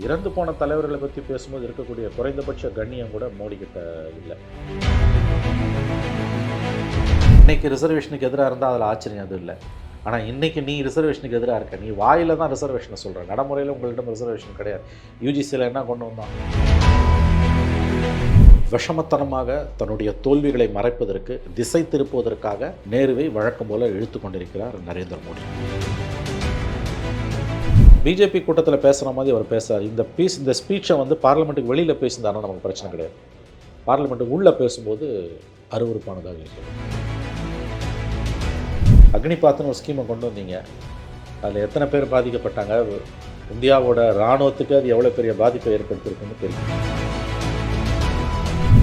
இறந்து போன தலைவர்களை பற்றி பேசும்போது இருக்கக்கூடிய குறைந்தபட்ச கண்ணியம் கூட மோடி கிட்ட இல்லை. இன்னைக்கு ரிசர்வேஷனுக்கு எதிராக இருந்தால் அதில் ஆச்சரியம் அது இல்லை. ஆனால் இன்றைக்கி நீ ரிசர்வேஷனுக்கு எதிராக இருக்க, நீ வாயில் தான் ரிசர்வேஷனை சொல்கிற, நடைமுறையில் உங்களிடம் ரிசர்வேஷன் கிடையாது. யூஜிசியில் என்ன கொண்டு வந்தான்? விஷமத்தனமாக தன்னுடைய தோல்விகளை மறைப்பதற்கு, திசை திருப்புவதற்காக நேருவை வழக்கம் போல இழுத்து கொண்டிருக்கிறார் நரேந்திர மோடி. பிஜேபி கூட்டத்தில் பேசுகிற மாதிரி அவர் பேசுகிறார். இந்த ஸ்பீச்சை பார்லிமெண்ட்டுக்கு வெளியில் பேசியிருந்தாருன்னா நமக்கு பிரச்சனை கிடையாது. பார்லிமெண்ட்டுக்கு உள்ளே பேசும்போது அருவருப்பானதாக இருக்கிறது. அக்னிபாத்னு ஒரு ஸ்கீமை கொண்டு வந்தீங்க, அதில் எத்தனை பேர் பாதிக்கப்பட்டாங்க, இந்தியாவோட இராணுவத்துக்கு அது எவ்வளோ பெரிய பாதிப்பை ஏற்படுத்தியிருக்குன்னு தெரியும்.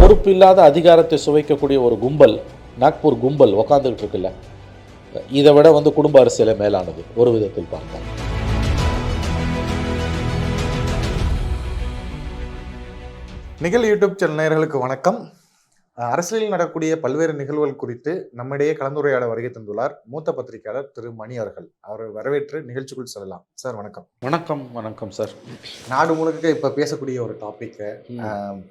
பொறுப்பு இல்லாத அதிகாரத்தை சுவைக்கக்கூடிய ஒரு கும்பல், நாக்பூர் கும்பல் உக்காந்துக்கிட்டு இருக்குல்ல, இதை விட குடும்ப அரசியலை மேலானது ஒரு விதத்தில் பார்த்தாங்க. நிகழ் யூடியூப் சேனல் நேயர்களுக்கு வணக்கம். அரசியலில் நடக்கக்கூடிய பல்வேறு நிகழ்வுகள் குறித்து நம்மிடையே கலந்துரையாட வருகை தந்துள்ளார் மூத்த பத்திரிகையாளர் திரு மணி அவர்கள். அவரை வரவேற்று நிகழ்ச்சிக்குள் செல்லலாம். சார் வணக்கம். வணக்கம். வணக்கம் சார். நாடு முழுக்க இப்ப பேசக்கூடிய ஒரு டாபிக்,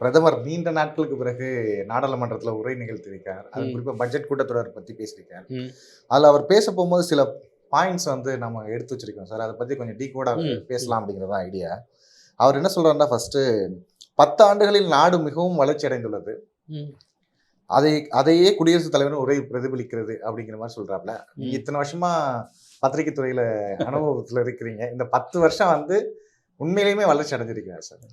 பிரதமர் நீண்ட நாட்களுக்கு பிறகு நாடாளுமன்றத்தில் உரை நிகழ்த்தியிருக்கார். அது குறிப்பா பட்ஜெட் கூட்டத்தொடர் பத்தி பேசியிருக்கார். அதுல அவர் பேச போகும்போது சில பாயிண்ட்ஸ் நம்ம எடுத்து வச்சிருக்கோம் சார். அதை பத்தி கொஞ்சம் டீகோடா பேசலாம் அப்படிங்கிறதா ஐடியா. அவர் என்ன சொல்றாருன்னா, ஃபர்ஸ்ட் 10 ஆண்டுகளில் நாடு மிகவும் வளர்ச்சி அடைந்துள்ளது, அதையே குடியரசுத் தலைவர் உரை பிரதிபலிக்கிறது அப்படிங்கிற மாதிரி சொல்றாப்ல. நீங்க இத்தனை வருஷமா பத்திரிகை துறையில அனுபவத்துல இருக்கிறீங்க, இந்த 10 வருஷம் உண்மையிலேயுமே வளர்ச்சி அடைஞ்சிருக்கீங்க சார்.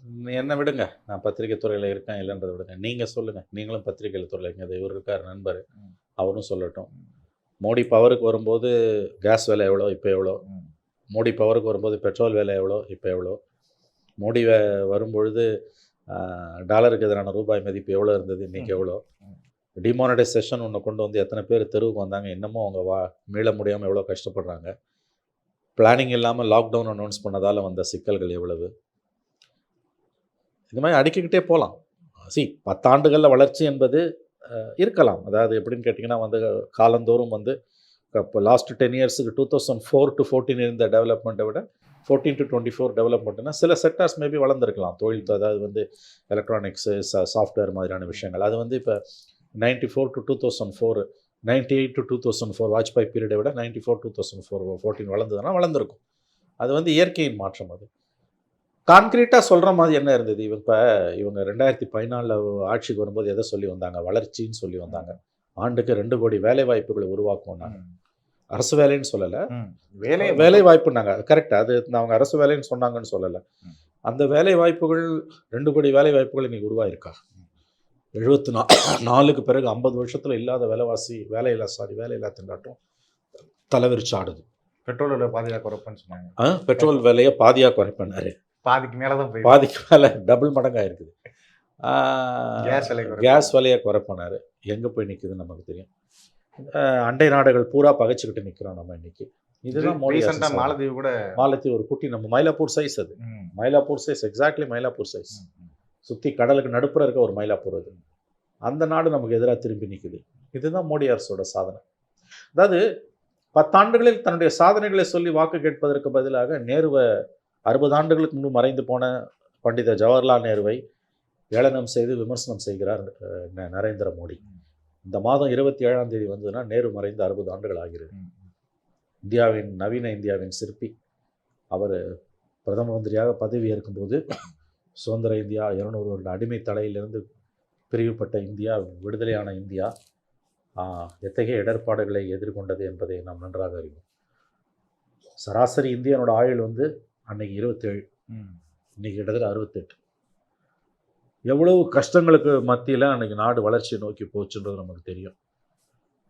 என்ன விடுங்க, நான் பத்திரிகை துறையில இருக்கேன் இல்லைன்றதை விடுங்க, நீங்க சொல்லுங்க. நீங்களும் பத்திரிகை துறையில இருக்கீங்க, இவர் இருக்கார் நண்பர், அவரும் சொல்லட்டும். மோடி பவருக்கு வரும்போது கேஸ் விலை எவ்வளோ, இப்போ எவ்வளோ? மோடி பவருக்கு வரும்போது பெட்ரோல் விலை எவ்வளோ, இப்போ எவ்வளோ? மோடி வரும்பொழுது டாலருக்கு எதிரான ரூபாய் மதிப்பு எவ்வளோ இருந்தது, இன்றைக்கி எவ்வளோ? டிமானிட்டைசேஷன் ஒன்று கொண்டு எத்தனை பேர் தெருவுக்கு வந்தாங்க, இன்னமும் அவங்க மீள முடியாமல் எவ்வளோ கஷ்டப்படுறாங்க? பிளானிங் இல்லாமல் லாக்டவுன் அனௌன்ஸ் பண்ணதால் வந்த சிக்கல்கள் எவ்வளவு? இது மாதிரி அடுக்கிக்கிட்டே போகலாம். 10 ஆண்டுகளில் வளர்ச்சி என்பது இருக்கலாம். அதாவது எப்படின்னு கேட்டிங்கன்னா, காலந்தோறும் இப்போ லாஸ்ட் 10 இயர்ஸுக்கு 2004 to 14 இருந்த டெவலப்மெண்ட்டை விட 14 to 24 டெவலப்மெண்ட்னா சில செக்டார்ஸ் மேபி வளர்ந்துருக்கலாம். தொழில், அதாவது எலக்ட்ரானிக்ஸு, சாஃப்ட்வேர் மாதிரியான விஷயங்கள். அது இப்போ 94 to 2004, 98 to 2004 வாஜ்பாய் பீரியடை விட 94 2014 வளர்ந்ததுன்னா வளர்ந்துருக்கும். அது இயற்கையின் மாற்றம். அது கான்க்ரீட்டாக சொல்கிற மாதிரி என்ன இருந்தது? இவங்க 2014 ஆட்சிக்கு வரும்போது எதை சொல்லி வந்தாங்க? வளர்ச்சின்னு சொல்லி வந்தாங்க. ஆண்டுக்கு 2 கோடி வேலை வாய்ப்புகளை உருவாக்குனாங்க. அரசு வேலைன்னு சொல்லலை, வேலை வாய்ப்புனாங்க. கரெக்ட். அது அவங்க அரசு வேலைன்னு சொன்னாங்கன்னு சொல்லலை. அந்த வேலை வாய்ப்புகள் 2 கோடி வேலை வாய்ப்புகள் இன்னைக்கு உருவாயிருக்கா? 74க்கு பிறகு 50 வருஷத்தில் இல்லாத வேலையில்லா திண்டாட்டம் தலைவிரிச்சு ஆடுது. பெட்ரோல் விலை பாதியாக குறைப்பேன்னு சொன்னாங்க. பெட்ரோல் விலையை பாதியாக குறைப்பேன்னாரு. பாதிக்கு மேலே தான் பாதிக்கு மேலே டபுள் மடங்காக இருக்குது. கேஸ் விலையை குறைப்பனாரு. எங்கே போய் நிற்குதுன்னு நமக்கு தெரியும். அண்டை நாடுகள் பூரா பகைச்சிக்கிட்டு நிற்கிறோம் நம்ம இன்னைக்கு. இதுதான் மாலத்தீவு ஒரு குட்டி, நம்ம மயிலாப்பூர் சைஸ். அது Mylapore size, exactly Mylapore size. சுற்றி கடலுக்கு நடுப்புற இருக்க ஒரு மயிலாப்பூர். அது அந்த நாடு நமக்கு எதிராக திரும்பி நிற்குது. இதுதான் மோடி அரசோட சாதனை. அதாவது 10 ஆண்டுகளில் தன்னுடைய சாதனைகளை சொல்லி வாக்கு கேட்பதற்கு பதிலாக நேருவை 60 ஆண்டுகளுக்கு முன்பு மறைந்து போன பண்டித ஜவஹர்லால் நேருவை ஏளனம் செய்து விமர்சனம் செய்கிறார் நரேந்திர மோடி. இந்த மாதம் 27ஆம் தேதி வந்ததுன்னா நேரு மறைந்து 60 ஆண்டுகள் ஆகிறது. நவீன இந்தியாவின் சிற்பி அவர் பிரதம மந்திரியாக பதவி ஏற்கும்போது சுதந்திர இந்தியா 200 வருட அடிமை தலையிலிருந்து பிரிவுபட்ட இந்தியா, விடுதலையான இந்தியா எத்தகைய இடர்பாடுகளை எதிர்கொண்டது என்பதை நாம் நன்றாக அறிவோம். சராசரி இந்தியனோட ஆயுள் அன்னைக்கு 27, இன்னைக்கு கிட்டத்தட்ட 68. எவ்வளவு கஷ்டங்களுக்கு மத்தியில் அன்றைக்கி நாடு வளர்ச்சியை நோக்கி போச்சுன்றது நமக்கு தெரியும்.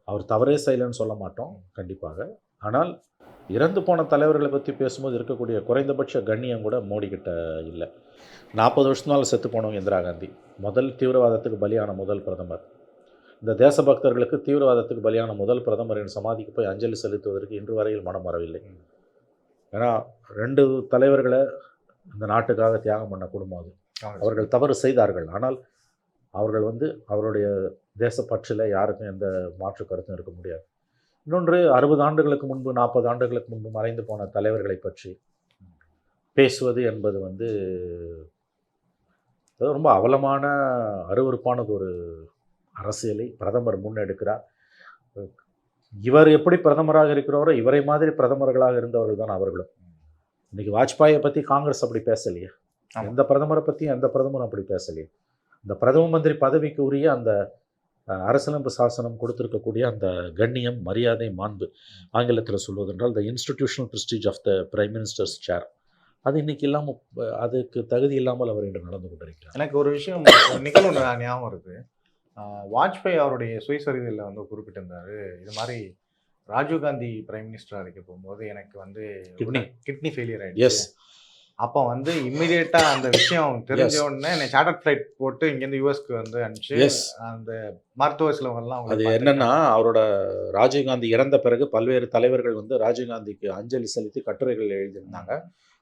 அவர் தவறே செய்யலைன்னு சொல்ல மாட்டோம் கண்டிப்பாக. ஆனால் இறந்து போன தலைவர்களை பற்றி பேசும்போது இருக்கக்கூடிய குறைந்தபட்ச கண்ணியம் கூட மோடி கிட்ட இல்லை. 40 வருஷத்தினால செத்து போனவங்க இந்திரா காந்தி, தீவிரவாதத்துக்கு பலியான முதல் பிரதமர். இந்த தேசபக்தர்களுக்கு தீவிரவாதத்துக்கு பலியான முதல் பிரதமரின் சமாதிக்கு போய் அஞ்சலி செலுத்துவதற்கு இன்று வரையில் மனம் வரவில்லை. ஏன்னா 2 தலைவர்களை இந்த நாட்டுக்காக தியாகம் பண்ண குடும்பம் அது. அவர்கள் தவறு செய்தார்கள், ஆனால் அவர்கள் அவருடைய தேசப்பற்றில் யாருக்கும் எந்த மாற்று கருத்தும் இருக்க முடியாது. இன்னொன்று, 60 ஆண்டுகளுக்கு முன்பு 40 ஆண்டுகளுக்கு முன்பு மறைந்து போன தலைவர்களை பற்றி பேசுவது என்பது வந்து அது ரொம்ப அவலமான அருவருப்பானது ஒரு அரசியலை பிரதமர் முன்னெடுக்கிறார். இவர் எப்படி பிரதமராக இருக்கிறாரோ இவரை மாதிரி பிரதமர்களாக இருந்தவர்கள் தான் அவர்களும். இன்னைக்கு வாஜ்பாயை பற்றி காங்கிரஸ் அப்படி பேசலையே, எந்த பிரதமரை பற்றியும் எந்த பிரதமரும் அப்படி பேசலையே. இந்த பிரதம மந்திரி பதவிக்கு உரிய அந்த அரசியலமைப்பு சாசனம் கொடுத்திருக்கக்கூடிய அந்த கண்ணியம், மரியாதை, மாண்பு, ஆங்கிலத்தில் சொல்வதென்றால் the institutional prestige of the prime minister's chair, அது இன்னைக்கு இல்லாமல், அதுக்கு தகுதி இல்லாமல் அவர் இன்று நடந்து கொண்டிருக்கிறார். எனக்கு ஒரு விஷயம் நிகழ்வு ஞாபகம் இருக்குது. வாஜ்பாய் அவருடைய சுயசரிதையில் வந்து குறிப்பிட்டிருந்தாரு, இது மாதிரி ராஜீவ்காந்தி பிரைம் மினிஸ்டராக இருக்க போகும்போது எனக்கு வந்து கிட்னி ஃபெயிலியர் ஆகிடுச்சு. எஸ், அப்போ வந்து இம்மிடியேட்டாக அந்த விஷயம் தெரிஞ்ச உடனே என்னை சார்ட்டர் ஃப்ளைட் போட்டு இங்கேருந்து யூஎஸ்க்கு வந்து அனுப்பிச்சு அந்த மருத்துவ செலவுகள்லாம். அது என்னன்னா, அவரோட ராஜீவ்காந்தி இறந்த பிறகு பல்வேறு தலைவர்கள் வந்து ராஜீவ்காந்திக்கு அஞ்சலி செலுத்தி கட்டுரைகள் எழுதியிருந்தாங்க.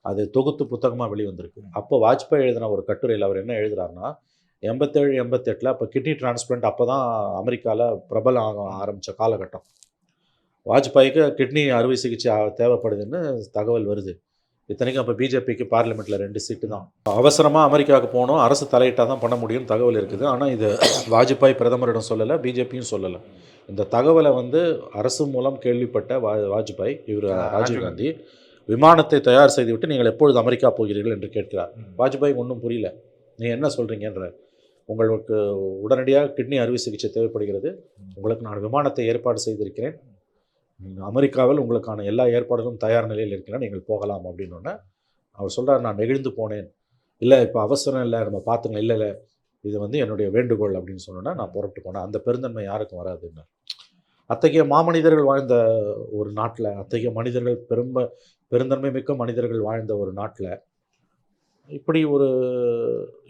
அது தொகுத்து புத்தகமாக வெளிவந்திருக்கு. அப்போ வாஜ்பாய் எழுதின ஒரு கட்டுரையில் அவர் என்ன எழுதுறாருன்னா, 87, 88 அப்போ கிட்னி டிரான்ஸ்பிளான்ட் அப்போ தான் அமெரிக்காவில் பிரபலம் ஆரம்பித்த காலகட்டம். வாஜ்பாய்க்கு கிட்னி அறுவை சிகிச்சை தேவைப்படுதுன்னு தகவல் வருது. இத்தனைக்கும் அப்போ பிஜேபிக்கு பார்லிமெண்ட்டில் 2 சீட்டு தான். அவசரமாக அமெரிக்காவுக்கு போகணும், அரசு தலையிட்டால் தான் பண்ண முடியும்னு தகவல் இருக்குது. ஆனால் இது வாஜ்பாய் பிரதமரிடம் சொல்லலை, பிஜேபியும் சொல்லலை. இந்த தகவலை வந்து அரசு மூலம் கேள்விப்பட்ட வாஜ்பாய், இவர் ராஜீவ்காந்தி விமானத்தை தயார் செய்துவிட்டு நீங்கள் எப்பொழுது அமெரிக்கா போகிறீர்கள் என்று கேட்கிறார். வாஜ்பாய் ஒன்றும் புரியல, நீ என்ன சொல்கிறீங்கன்ற, உங்களுக்கு உடனடியாக கிட்னி அறுவை சிகிச்சை தேவைப்படுகிறது, உங்களுக்கு நான் விமானத்தை ஏற்பாடு செய்திருக்கிறேன், அமெரிக்காவில் உங்களுக்கான எல்லா ஏற்பாடுகளும் தயார் நிலையில் இருக்கிறேன், நீங்கள் போகலாம் அப்படின்னோடனே அவர் சொல்கிறார், நான் நெகிழ்ந்து போனேன். இல்லை இப்போ அவசரம் இல்லை, நம்ம பார்த்துங்க, இல்லை இல்லை இது வந்து என்னுடைய வேண்டுகோள் அப்படின்னு சொன்னோன்னா நான் புறப்பட்டு போனேன். அந்த பெருந்தன்மை யாருக்கும் வராதுன்னு. அத்தகைய மாமனிதர்கள் வாழ்ந்த ஒரு நாட்டில், அத்தகைய மனிதர்கள் பெருந்தன்மை மிக்க மனிதர்கள் வாழ்ந்த ஒரு நாட்டில்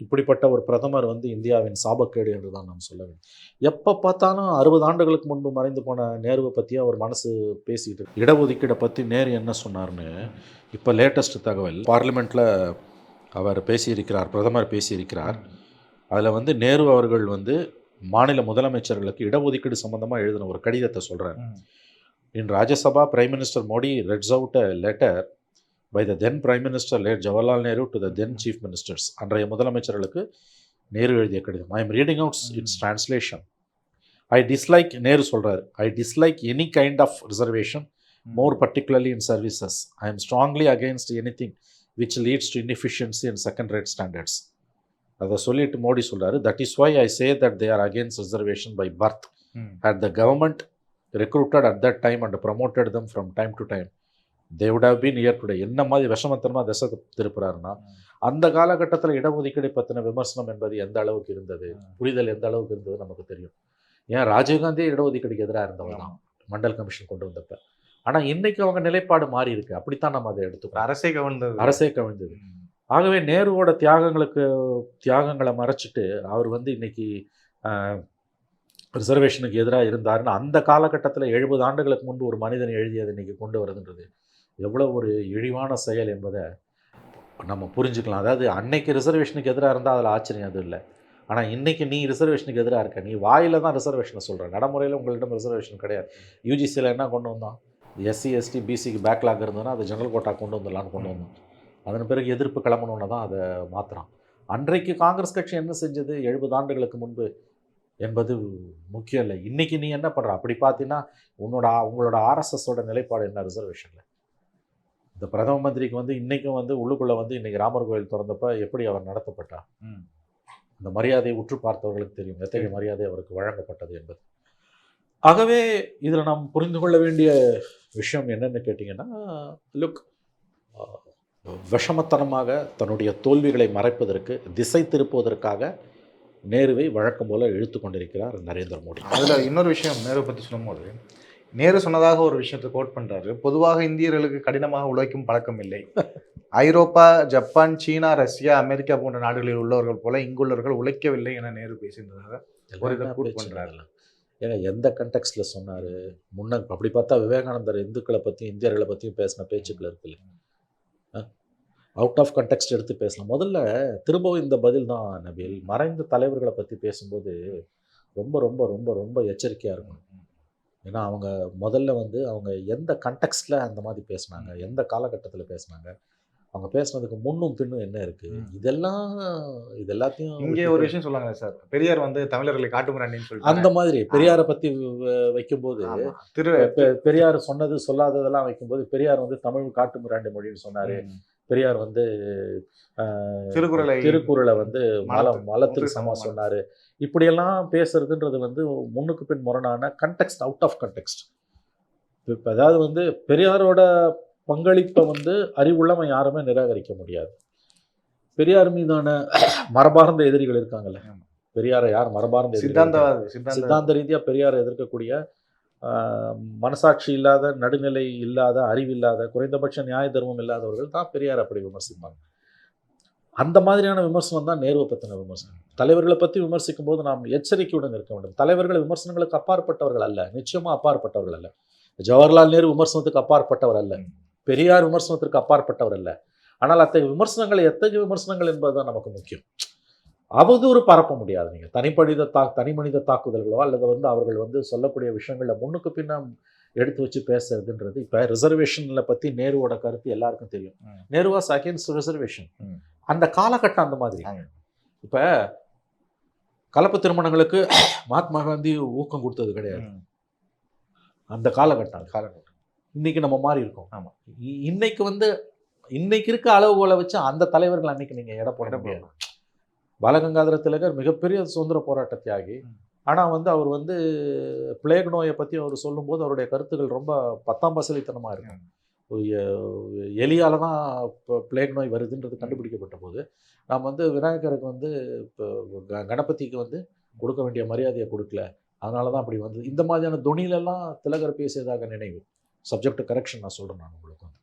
இப்படிப்பட்ட ஒரு பிரதமர் வந்து இந்தியாவின் சாபக்கேடு என்று தான் நாம் சொல்ல வேண்டும். எப்போ பார்த்தாலும் 60 ஆண்டுகளுக்கு முன்பு மறைந்து போன நேருவை பற்றியும் அவர் மனசு பேசிக்கிட்டு இருக்கு. இடஒதுக்கீடை பற்றி நேரு என்ன சொன்னார்னு இப்போ லேட்டஸ்ட் தகவல், பார்லிமெண்ட்டில் அவர் பேசியிருக்கிறார், பிரதமர் பேசியிருக்கிறார். அதில் வந்து நேரு அவர்கள் வந்து மாநில முதலமைச்சர்களுக்கு இடஒதுக்கீடு சம்பந்தமாக எழுதின ஒரு கடிதத்தை சொல்கிறார். In Rajya Sabha prime minister Modi reads out a letter by the then Prime Minister late Jawaharlal Nehru to the then Chief Ministers. அன்றைய முதலமைச்சர்களுக்கு நேரு எழுதிய கடிதம். I am reading out its translation. I dislike, Nehru சொல்கிறார், I dislike any kind of reservation, more particularly in services. I am strongly against anything which leads to inefficiency and second-rate standards. அதை சொல்லிட்டு மோடி சொல்கிறாரு, that is why I say that they are against reservation by birth. Had the government recruited at that time and promoted them from time to time, they would have been here today. என்ன மாதிரி விஷமத்தனமாக திசை திருப்புறாருன்னா, அந்த காலகட்டத்தில் இடஒதுக்கீடு பற்றின விமர்சனம் என்பது எந்த அளவுக்கு இருந்தது, புரிதல் எந்த அளவுக்கு இருந்தது நமக்கு தெரியும். ஏன் ராஜீவ்காந்தியே இடஒதுக்கீடுக்கு எதிராக இருந்தவர் தான் மண்டல் கமிஷன் கொண்டு வந்தப்ப. ஆனால் இன்னைக்கு அவங்க நிலைப்பாடு மாறி இருக்கு. அப்படித்தான் நம்ம அதை எடுத்துக்கிறோம். அரசே கவிழ்ந்தது. ஆகவே நேருவோட தியாகங்களை மறைச்சிட்டு அவர் வந்து இன்னைக்கு ரிசர்வேஷனுக்கு எதிராக இருந்தாருன்னு அந்த காலகட்டத்தில் 70 ஆண்டுகளுக்கு முன்பு ஒரு மனிதன் எழுதியதை இன்னைக்கு கொண்டு வருதுன்றது எவ்வளோ ஒரு இழிவான செயல் என்பதை நம்ம புரிஞ்சுக்கலாம். அதாவது அன்னைக்கு ரிசர்வேஷனுக்கு எதிராக இருந்தால் அதில் ஆச்சரியம் எதுவும் இல்லை. ஆனால் இன்றைக்கி நீ ரிசர்வேஷனுக்கு எதிராக இருக்க, நீ வாயில் தான் ரிசர்வேஷனை சொல்கிற, நடைமுறையில் உங்களிடம் ரிசர்வேஷன் கிடையாது. யூஜிசியில் என்ன கொண்டு வந்தோம், எஸ்சி எஸ்டி பிசிக்கு பேக்லாக் இருந்ததுன்னா அதை ஜெனரல் கோட்டா கொண்டு வந்துடலான்னு கொண்டு வந்தோம். அதன் பிறகு எதிர்ப்பு கிளம்பணுன்னு தான் அதை மாற்றுறான். அன்றைக்கு காங்கிரஸ் கட்சி என்ன செஞ்சது 70 ஆண்டுகளுக்கு முன்பு என்பது முக்கியம் இல்லை. இன்றைக்கி நீ என்ன பண்ணுற, அப்படி பார்த்தீங்கன்னா உங்களோட ஆர்எஸ்எஸோட நிலைப்பாடு என்ன ரிசர்வேஷனில்? இந்த பிரதம மந்திரிக்கு வந்து இன்றைக்கும் வந்து உள்ளுக்குள்ளே வந்து இன்றைக்கி ராமர் கோயில் திறந்தப்போ எப்படி அவர் நடத்தப்பட்டார், அந்த மரியாதையை உற்று பார்த்தவர்களுக்கு தெரியும் எத்தகைய மரியாதை அவருக்கு வழங்கப்பட்டது என்பது. ஆகவே இதில் நாம் புரிந்து கொள்ள வேண்டிய விஷயம் என்னென்னு கேட்டிங்கன்னா, லுக், விஷமத்தனமாக தன்னுடைய தோல்விகளை மறைப்பதற்கு, திசை திருப்புவதற்காக நேருவை வழக்கம் போல இழுத்து கொண்டிருக்கிறார் நரேந்திர மோடி. அதில் இன்னொரு விஷயம் நேரு பற்றி சொல்லும்போது, நேரு சொன்னதாக ஒரு விஷயத்தை கோட் பண்ணுறாரு, பொதுவாக இந்தியர்களுக்கு கடினமாக உழைக்கும் பழக்கம் இல்லை. ஐரோப்பா, ஜப்பான், சீனா, ரஷ்யா, அமெரிக்கா போன்ற நாடுகளில் உள்ளவர்கள் போல இங்குள்ளவர்கள் உழைக்கவில்லை என நேரு பேசியிருந்ததாக ஒரு இதை கோட் பண்ணுறாரு. ஏன்னா எந்த கண்டெக்ஸ்டில் சொன்னார்? அப்படி பார்த்தா விவேகானந்தர் இந்துக்களை பற்றியும் இந்தியர்களை பற்றியும் பேசின பேச்சுக்கள் இருக்குல்ல, அவுட் ஆஃப் கண்டெக்ஸ்ட் எடுத்து பேசலாம். முதல்ல திரும்பவும் இந்த பதில் தான் நபீல், மறைந்த தலைவர்களை பற்றி பேசும்போது ரொம்ப ரொம்ப ரொம்ப ரொம்ப எச்சரிக்கையாக இருக்கும். ஏன்னா அவங்க முதல்ல வந்து அவங்க எந்த கண்டெக்ஸ்டில் அந்த மாதிரி பேசினாங்க, எந்த காலகட்டத்தில் பேசினாங்க, அவங்க பேசுனதுக்கு முன்னும் பின்னும் என்ன இருக்கு? இது எல்லாத்தையும் இங்கே ஒரு விஷயம் சொல்லுவாங்க சார், பெரியார் வந்து தமிழர்களை காட்டுமிராண்டின்னு சொல்லிட்டு அந்த மாதிரி பெரியாரை பத்தி வைக்கும்போது திரு பெரியார் சொன்னது சொல்லாததெல்லாம் வைக்கும்போது பெரியார் வந்து தமிழ் காட்டுமிராண்டி மொழின்னு சொன்னாரு. பெரியார் வந்து திருக்குறளை வந்து மலத்துக்கு சமமா சொன்னாரு. இப்படியெல்லாம் பேசுறதுன்றது வந்து முன்னுக்கு பின் முரணான கண்டெக்ஸ்ட், அவுட் ஆஃப் கண்டெக்ஸ்ட். இப்போ அதாவது வந்து பெரியாரோட பங்களிப்பை வந்து அறிவுள்ளவன் யாருமே நிராகரிக்க முடியாது. பெரியார் மீதான மரபார்ந்த எதிரிகள் இருக்காங்கல்ல, பெரியாரை யார் மரபார்ந்த சித்தாந்த ரீதியாக பெரியாரை எதிர்க்கக்கூடிய மனசாட்சி இல்லாத, நடுநிலை இல்லாத, அறிவில்லாத, குறைந்தபட்ச நியாய தர்மம் இல்லாதவர்கள் தான் பெரியார் அப்படி விமர்சிப்பாங்க. அந்த மாதிரியான விமர்சனம் தான் நேருவை பற்றின விமர்சனம். தலைவர்களை பற்றி விமர்சிக்கும் போது நாம் எச்சரிக்கையுடன் இருக்க வேண்டும். தலைவர்கள் விமர்சனங்களுக்கு அப்பாற்பட்டவர்கள் அல்ல, நிச்சயமாக அப்பாற்பட்டவர்கள் அல்ல. ஜவஹர்லால் நேரு விமர்சனத்துக்கு அப்பாற்பட்டவர் அல்ல, பெரியார் விமர்சனத்திற்கு அப்பாற்பட்டவர் அல்ல. ஆனால் அத்தகைய விமர்சனங்கள் எத்தகைய விமர்சனங்கள் என்பதுதான் நமக்கு முக்கியம். அவதூறு பரப்ப முடியாது. நீங்கள் தனி மனித தாக்குதல்களோ அல்லது வந்து அவர்கள் வந்து சொல்லக்கூடிய விஷயங்களில் முன்னுக்கு பின்ன எடுத்து வச்சு பேசுறதுன்றது. இப்போ ரிசர்வேஷனில் பற்றி நேருவோட கருத்து எல்லாருக்கும் தெரியும். Nehru was against reservation. அந்த காலகட்டம் அந்த மாதிரி. இப்போ கலப்பு திருமணங்களுக்கு மகாத்மா காந்தி ஊக்கம் கொடுத்தது கிடையாது. அந்த காலகட்டம் இன்னைக்கு நம்ம மாறி இருக்கோம். ஆமாம், இன்னைக்கு வந்து இன்னைக்கு இருக்க அளவுகோலை வச்சு அந்த தலைவர்கள் அன்னைக்கு நீங்கள் எடை போட முடியாது. பாலகங்காதர திலகர் மிகப்பெரிய சுதந்திர போராட்ட தியாகி. ஆனால் வந்து அவர் வந்து பிளேக் நோயை பற்றி அவர் சொல்லும்போது அவருடைய கருத்துக்கள் ரொம்ப 10ஆம் பசலித்தனமாக இருக்கும். எலியால் தான் இப்போ பிளேக் நோய் வருதுன்றது கண்டுபிடிக்கப்பட்ட போது நாம் வந்து விநாயகருக்கு வந்து இப்போ கணபதிக்கு வந்து கொடுக்க வேண்டிய மரியாதையை கொடுக்கல, அதனால தான் அப்படி வந்து இந்த மாதிரியான துணியிலெல்லாம் திலகர் பேசியதாக நினைவு. சப்ஜெக்ட் கரெக்ஷன் நான் சொல்கிறேன். நான் உங்களுக்கு வந்து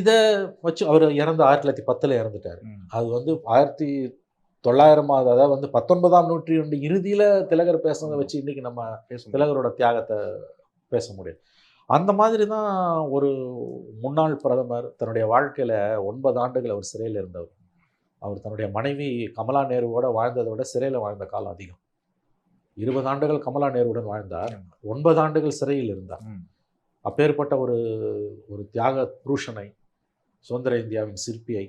இதை வச்சு அவர் 1910 இறந்துட்டார். அது வந்து 1900 அதாவது வந்து 19ஆம் நூற்றாண்டு இறுதியில் திலகர் பேசுனதை வச்சு இன்றைக்கி நம்ம திலகரோட தியாகத்தை பேச முடியாது. அந்த மாதிரி தான் ஒரு முன்னாள் பிரதமர் தன்னுடைய வாழ்க்கையில் 9 ஆண்டுகள் அவர் சிறையில் இருந்தவர். அவர் தன்னுடைய மனைவி கமலா நேருவோட வாழ்ந்ததை விட சிறையில் வாழ்ந்த காலம் அதிகம். 20 ஆண்டுகள் கமலா நேருவுடன் வாழ்ந்தார், 9 ஆண்டுகள் சிறையில் இருந்தார். அப்பேற்பட்ட ஒரு தியாக புருஷனை, சுதந்திர இந்தியாவின் சிற்பியை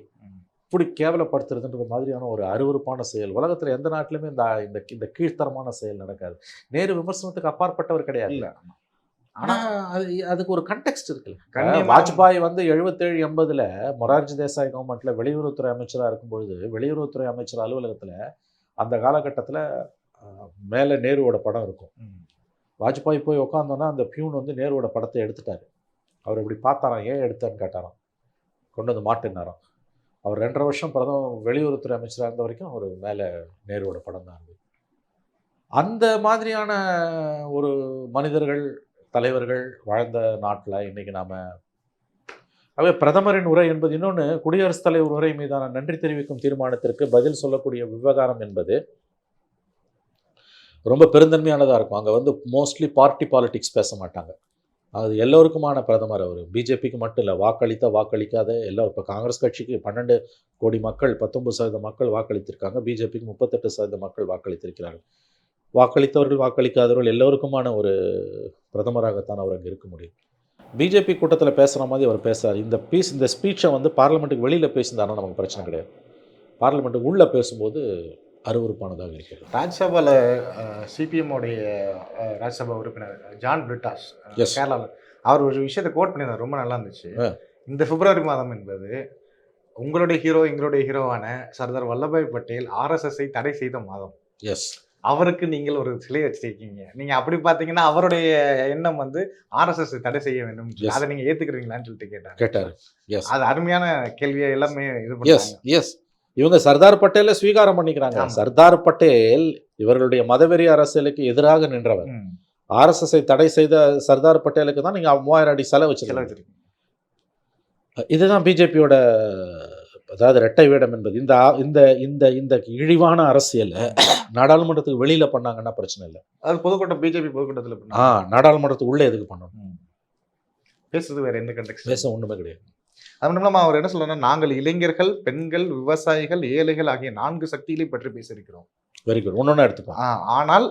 இப்படி கேவலப்படுத்துறதுன்ற மாதிரியான ஒரு அருவருப்பான செயல் உலகத்தில் எந்த நாட்டிலுமே இந்த கீழ்த்தரமான செயல் நடக்காது. நேரு விமர்சனத்துக்கு அப்பாற்பட்டவர் கிடையாது. ஆனால் அதுக்கு ஒரு கண்டெக்ஸ்ட் இருக்குல்ல. வாஜ்பாய் வந்து 77-80 மொரார்ஜி தேசாய் கவர்மெண்ட்டில் வெளியுறவுத்துறை அமைச்சராக இருக்கும்பொழுது வெளியுறவுத்துறை அமைச்சர் அலுவலகத்தில் அந்த காலகட்டத்தில் மேலே நேருவோட படம் இருக்கும். வாஜ்பாய் போய் உட்காந்தோன்னா அந்த பியூன் வந்து நேருவோட படத்தை எடுத்துட்டார். அவர் இப்படி பார்த்தாராம், ஏன் எடுத்தான்னு கேட்டாராம், கொண்டு வந்து மாட்டினாராம். அவர் 2.5 வருஷம் வெளியுறவுத்துறை அமைச்சராக இருந்த வரைக்கும் அவர் மேலே நேருவோட படம் தான் இருந்தது. அந்த மாதிரியான ஒரு மனிதர்கள், தலைவர்கள் வாழ்ந்த நாட்டில் இன்றைக்கி நாம் பிரதமரின் உரை என்பது இன்னொன்று, குடியரசுத் தலைவர் உரை மீதான நன்றி தெரிவிக்கும் தீர்மானத்திற்கு பதில் சொல்லக்கூடிய விவகாரம் என்பது ரொம்ப பெருந்தன்மையானதாக இருக்கும். அங்கே வந்து மோஸ்ட்லி பார்ட்டி பாலிட்டிக்ஸ் பேச மாட்டாங்க. அது எல்லோருக்குமான பிரதமர். அவர் பிஜேபிக்கு மட்டும் இல்லை, வாக்களிக்காத எல்லாம். இப்போ காங்கிரஸ் கட்சிக்கு 12 கோடி மக்கள் 19% மக்கள் வாக்களித்திருக்காங்க, பிஜேபிக்கு 38% மக்கள் வாக்களித்திருக்கிறார்கள். வாக்களித்தவர்கள் வாக்களிக்காதவர்கள் எல்லோருக்குமான ஒரு பிரதமராகத்தான் அவர் அங்கே இருக்க முடியும். பிஜேபி கூட்டத்தில் பேசுகிற மாதிரி அவர் பேசுகிறார். இந்த ஸ்பீச்சை வந்து பார்லிமெண்ட்டுக்கு வெளியில் பேசியிருந்தாருன்னா நமக்கு பிரச்சனை கிடையாது. பார்லிமெண்ட்டுக்கு உள்ளே பேசும்போது அருவருப்பானதாக இருக்கிறது. ராஜ்யசபாவில் சிபிஎம்முடைய ராஜ்யசபா உறுப்பினர் ஜான் பிரிட்டாஸ் கேரளாவில் அவர் ஒரு விஷயத்தை கோட் பண்ணியிருந்தார், ரொம்ப நல்லா இருந்துச்சு. இந்த பிப்ரவரி மாதம் என்பது உங்களுடைய ஹீரோ எங்களுடைய ஹீரோவான சர்தார் வல்லபாய் பட்டேல் RSSஐ தடை செய்த மாதம். எஸ், அவருக்கு நீங்கள் ஒரு சிலை வச்சிருக்கீங்க. நீங்க அப்படி பார்த்தீங்கன்னா அவருடைய எண்ணம் வந்து RSS தடை செய்ய வேண்டும், அதை நீங்க ஏத்துக்கிறீங்களான்னு சொல்லிட்டு கேட்டார். எஸ், அது அருமையான கேள்வியை எல்லாமே இது பண்ணாங்க. எஸ், இவங்க சர்தார் பட்டேலை ஸ்வீகாரம் பண்ணிக்கிறாங்க. சர்தார் பட்டேல் இவர்களுடைய மதவெறி அரசியலுக்கு எதிராக நின்றவர். RSSஐ தடை செய்த சர்தார் பட்டேலுக்கு தான் நீங்க 3000 அடி சிலை வச்சிருக்கீங்க. இதுதான் பிஜேபியோட, அதாவது இரட்டை வேடம் என்பது. இந்த இந்த இந்த இழிவான அரசியல் நாடாளுமன்றத்துக்கு வெளியில பண்ணாங்கன்னா பிரச்சனை இல்லை. அது பொதுக்கூட்டம், பிஜேபி பொதுக்கூட்டத்தில் நாடாளுமன்றத்துக்கு உள்ளே எதுக்கு பண்ணணும்? பேசுறது வேற எந்த கண்டெக்ஸ்ட் பேச ஒன்றுமே கிடையாது. அது மட்டும் இல்லாமல் அவர் என்ன சொல்றாருன்னா, நாங்கள் இளைஞர்கள், பெண்கள், விவசாயிகள், ஏழைகள் ஆகிய 4 சக்திகளை பற்றி பேசியிருக்கிறோம். வெரி குட், ஒன்னொன்னு எடுத்துப்போம். ஆனால்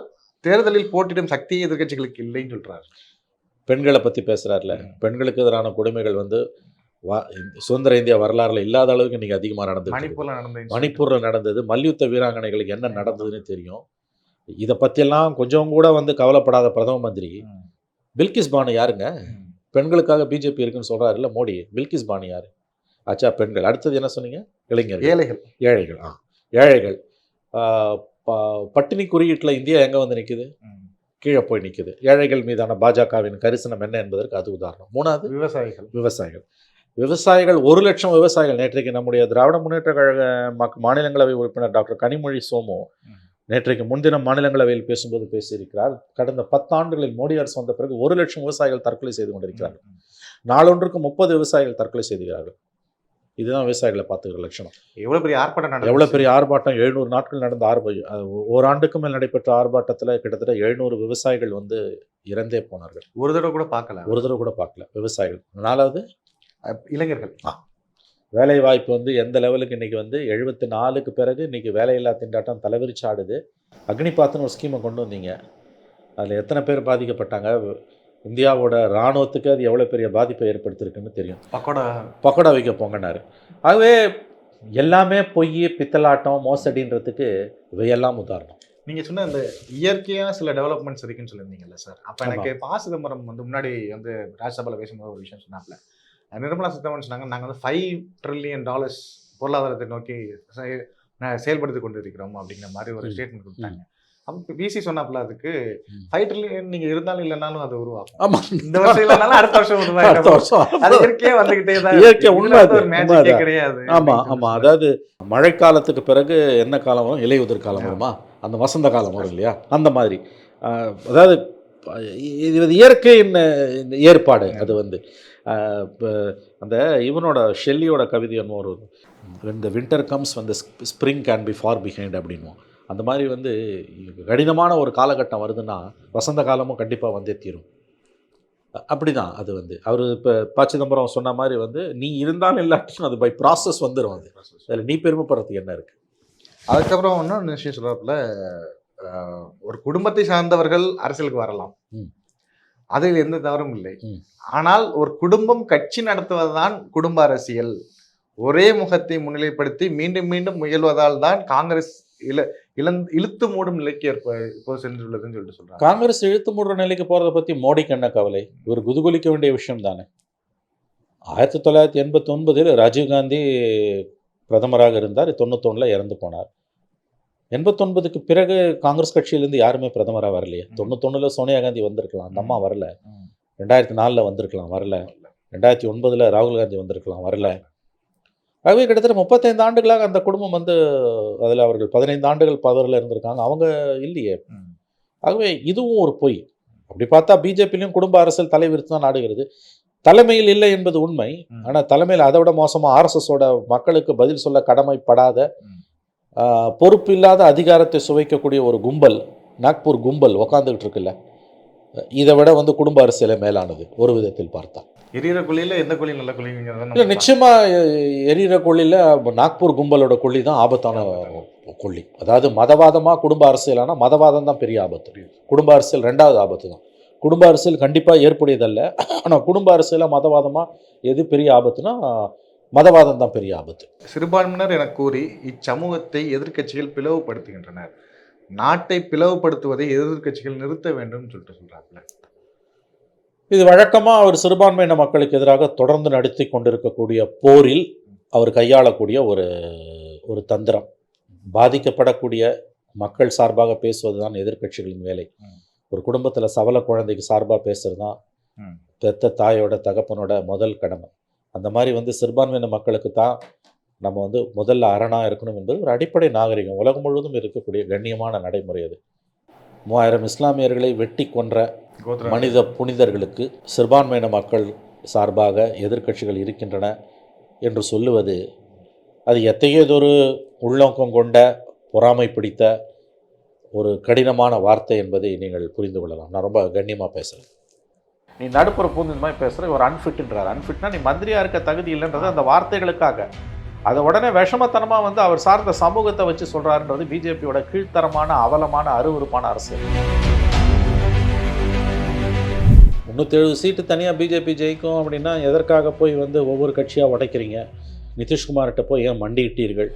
தேர்தலில் போட்டியிடும் சக்தி எதிர்கட்சிகளுக்கு இல்லைன்னு சொல்றாரு. பெண்களை பற்றி பேசுகிறார்ல, பெண்களுக்கு எதிரான கொடுமைகள் வந்து சுதந்திர இந்தியா வரலாறுல இல்லாத அளவுக்கு இன்னைக்கு அதிகமாக நடந்தது. மணிப்பூர்ல மணிப்பூரில் நடந்தது, மல்யுத்த வீராங்கனைகளுக்கு என்ன நடந்ததுன்னு தெரியும். இதை பற்றியெல்லாம் கொஞ்சம் கூட வந்து கவலைப்படாத பிரதம மந்திரி பில்கிஸ் பானு யாருங்க? பெண்களுக்காக பிஜேபி இருக்குன்னு சொல்கிறாருல்ல மோடி. பில்கிஸ் பானு யார்? ஆச்சா பெண்கள். அடுத்தது என்ன சொன்னீங்க? இளைஞர்கள், ஏழைகள். ஏழைகள் பட்டினி குறியீட்டில் இந்தியா எங்கே வந்து நிற்குது? கீழே போய் நிற்குது. ஏழைகள் மீதான பாஜகவின் கரிசனம் என்ன என்பதற்கு அது உதாரணம். மூணாவது விவசாயிகள் 1 லட்சம் விவசாயிகள். நேற்றைக்கு நம்முடைய திராவிட முன்னேற்ற கழக மாநிலங்களவை உறுப்பினர் டாக்டர் கனிமொழி சோமு நேற்றைக்கு முன்தினம் மாநிலங்களவையில் பேசும்போது பேசியிருக்கிறார். கடந்த 10 ஆண்டுகளில் மோடி அரசு வந்த பிறகு 1 லட்சம் விவசாயிகள் தற்கொலை செய்து கொண்டிருக்கிறார்கள். நாளொன்றுக்கு 30 விவசாயிகள் தற்கொலை செய்கிறார்கள். இதுதான் விவசாயிகளை பார்த்துக்கிற லட்சணம். எவ்வளோ பெரிய ஆர்ப்பாட்டம் 700 நாட்கள் நடந்த ஓராண்டுக்கு மேல் நடைபெற்ற ஆர்ப்பாட்டத்தில் கிட்டத்தட்ட 700 விவசாயிகள் வந்து இறந்தே போனார்கள். ஒரு தடவை கூட பார்க்கல விவசாயிகள். 4வது இளைஞர்கள். வேலை வாய்ப்பு வந்து எந்த லெவலுக்கு இன்றைக்கி வந்து 74க்கு பிறகு இன்றைக்கி வேலையில்லா திண்டாட்டம் தலைவிரிச்சாடுது. அக்னிபாத்னு ஒரு ஸ்கீமை கொண்டு வந்தீங்க. அதில் எத்தனை பேர் பாதிக்கப்பட்டாங்க? இந்தியாவோட இராணுவத்துக்கு அது எவ்வளோ பெரிய பாதிப்பை ஏற்படுத்தியிருக்குன்னு தெரியும். பக்கோடா வைக்க போங்கன்னாரு. ஆகவே எல்லாமே பொய், பித்தலாட்டம், மோசடின்றதுக்கு இவையெல்லாம் உதாரணம். நீங்கள் சொன்ன அந்த இயற்கையாக சில டெவலப்மெண்ட்ஸ் இருக்குன்னு சொல்லியிருந்தீங்கல்ல சார். அப்போ எனக்கு ப. சிதம்பரம் வந்து முன்னாடி வந்து ராஜ்யசபாவில் பேசும்போது ஒரு விஷயம் சொன்னாப்ல. நிர்மலா சீதாராமன் சொன்னாங்க, நாங்கள் வந்து $5 ட்ரில்லியன் பொருளாதாரத்தை நோக்கி செயல்படுத்தி கொண்டு இருக்கிறோம் அப்படிங்கிற மாதிரி ஒரு ஸ்டேட்மெண்ட் கொடுத்தாங்க. அப்போ பிசி சொன்னாப்ல, அதுக்கு 5 ட்ரில்லியன் நீங்கள் இருந்தாலும் இல்லைனாலும் அது உருவாகும். ஆமாம், இந்த வருஷம் இல்லைனாலும் அடுத்த வருஷம் உருவாகும். அது இயற்கையே வந்துகிட்டே தான். இயற்கை உண்மை, ஒரு மேஜிக்கே கிடையாது. ஆமாம். அதாவது மழைக்காலத்துக்கு பிறகு என்ன காலம் வரும்? இலையுதிர் காலம் வருமா? அந்த வசந்த காலம் வரும் இல்லையா? அந்த மாதிரி. அதாவது இது இயற்கையின் ஏற்பாடு. அது வந்து அந்த இவனோட ஷெல்லியோட கவிதை என்ன ஒரு இந்த வின்டர் கம்ஸ் வந்து spring can be far behind அப்படின்வோம். அந்த மாதிரி வந்து கடினமான ஒரு காலகட்டம் வருதுன்னா வசந்த காலமும் கண்டிப்பாக வந்தே தீரும். அப்படி தான் அது வந்து அவர் இப்போ ப. சிதம்பரம் சொன்ன மாதிரி வந்து நீ இருந்தாலும் இல்லாட்டியும் அது பை ப்ராசஸ் வந்துடும். அது அதில் நீ பெருமைப்படுறதுக்கு என்ன இருக்குது? அதுக்கப்புறம் இன்னொன்று விஷயம் சொல்கிறப்பல, ஒரு குடும்பத்தை சார்ந்தவர்கள் அரசியலுக்கு வரலாம், அதில் எந்த தவறும் இல்லை. ஆனால் ஒரு குடும்பம் கட்சி நடத்துவதுதான் குடும்ப அரசியல். ஒரே முகத்தை முன்னிலைப்படுத்தி மீண்டும் மீண்டும் முயல்வதால் தான் காங்கிரஸ் இழுத்து மூடும் நிலைக்கு இப்போ சென்றுள்ளதுன்னு சொல்லிட்டு சொல்றாங்க. காங்கிரஸ் இழுத்து மூடுற நிலைக்கு போறதை பத்தி மோடிக்கு என்ன கவலை? இவர் குதுகுலிக்க வேண்டிய விஷயம் தானே. 1989 ராஜீவ்காந்தி பிரதமராக இருந்தார். 91 இறந்து போனார். 89க்கு பிறகு காங்கிரஸ் கட்சியிலேருந்து யாருமே பிரதமராக வரலையே. 91 சோனியா காந்தி வந்திருக்கலாம், அந்த அம்மா வரல. 2004 வந்திருக்கலாம், வரல. 2009 ராகுல் காந்தி வந்திருக்கலாம், வரல. ஆகவே கிட்டத்தட்ட 35 ஆண்டுகளாக அந்த குடும்பம் வந்து அதில் அவர்கள் 15 ஆண்டுகள் பவரில் இருந்திருக்காங்க, அவங்க இல்லையே. ஆகவே இதுவும் ஒரு பொய். அப்படி பார்த்தா பிஜேபியிலும் குடும்ப அரசியல் தலைவிரித்து தான் நாடுகிறது. தலைமையில் இல்லை என்பது உண்மை. ஆனால் தலைமையில் அதை விட மோசமாக ஆர்எஸ்எஸோட மக்களுக்கு பதில் சொல்ல கடமைப்படாத, பொறுப்பு இல்லாத அதிகாரத்தை சுவைக்கக்கூடிய ஒரு கும்பல், நாக்பூர் கும்பல் உக்காந்துக்கிட்டு இருக்குல்ல, இதை விட வந்து குடும்ப அரசியலை மேலானது ஒரு விதத்தில் பார்த்தா. எரியிற கொள்ளியில் எந்த கொள்ளி நல்ல கொள்ளி? இல்லை, நிச்சயமாக எரியிற கொள்ளியில் நாக்பூர் கும்பலோட கொள்ளி தான் ஆபத்தான கொள்ளி. அதாவது மதவாதமாக குடும்ப அரசியலானால் மதவாதம் தான் பெரிய ஆபத்து. குடும்ப அரசியல் 2வது ஆபத்து தான். குடும்ப அரசியல் கண்டிப்பாக ஏற்புடையதல்ல. ஆனால் குடும்ப அரசியலாக மதவாதமாக எது பெரிய ஆபத்துனா மதவாதம் தான் பெரிய ஆபத்து. சிறுபான்மையினர் என கூறி இச்சமூகத்தை எதிர்க்கட்சிகள் பிளவுபடுத்துகின்றனர். நாட்டை பிளவுபடுத்துவதை எதிர்க்கட்சிகள் நிறுத்த வேண்டும் சொல்லிட்டு சொல்கிறாங்க. இது வழக்கமாக அவர் சிறுபான்மையின மக்களுக்கு எதிராக தொடர்ந்து நடத்தி கொண்டிருக்கக்கூடிய போரில் அவர் கையாளக்கூடிய ஒரு தந்திரம். பாதிக்கப்படக்கூடிய மக்கள் சார்பாக பேசுவது தான் எதிர்க்கட்சிகளின் வேலை. ஒரு குடும்பத்தில் சவல குழந்தைக்கு சார்பாக பேசுறது தான் பெத்த தாயோட தகப்பனோட முதல் கடமை. அந்த மாதிரி வந்து சிறுபான்மையின மக்களுக்கு தான் நம்ம வந்து முதல்ல அரணாக இருக்கணும் என்பது ஒரு அடிப்படை நாகரிகம். உலகம் முழுவதும் இருக்கக்கூடிய கண்ணியமான நடைமுறை அது. 3000 இஸ்லாமியர்களை வெட்டி கொன்ற மனித புனிதர்களுக்கு சிறுபான்மையின மக்கள் சார்பாக எதிர்க்கட்சிகள் இருக்கின்றன என்று சொல்லுவது அது எத்தகையதொரு உள்நோக்கம் கொண்ட பொறாமை பிடித்த ஒரு கடினமான வார்த்தை என்பதை நீங்கள் புரிந்து கொள்ளலாம். நான் ரொம்ப கண்ணியமாக பேசுகிறேன். நீ நடுப்புற பூந்து இந்த மாதிரி பேசுகிற ஒரு அன்ஃபிட்ன்றார். அன்ஃபிட்னா நீ மந்திரியாக இருக்க தகுதி இல்லைன்றது அந்த வார்த்தைகளுக்காக. அதை உடனே விஷமத்தனமாக வந்து அவர் சார்ந்த சமூகத்தை வச்சு சொல்கிறாருன்றது பிஜேபியோட கீழ்த்தரமான அவலமான அருவருப்பான அரசியல். 370 சீட்டு தனியாக பிஜேபி ஜெயிக்கும் அப்படின்னா எதற்காக போய் வந்து ஒவ்வொரு கட்சியாக உடைக்கிறீங்க? நிதிஷ்குமார்கிட்ட போய் ஏன் மண்டியிட்டீர்கள்?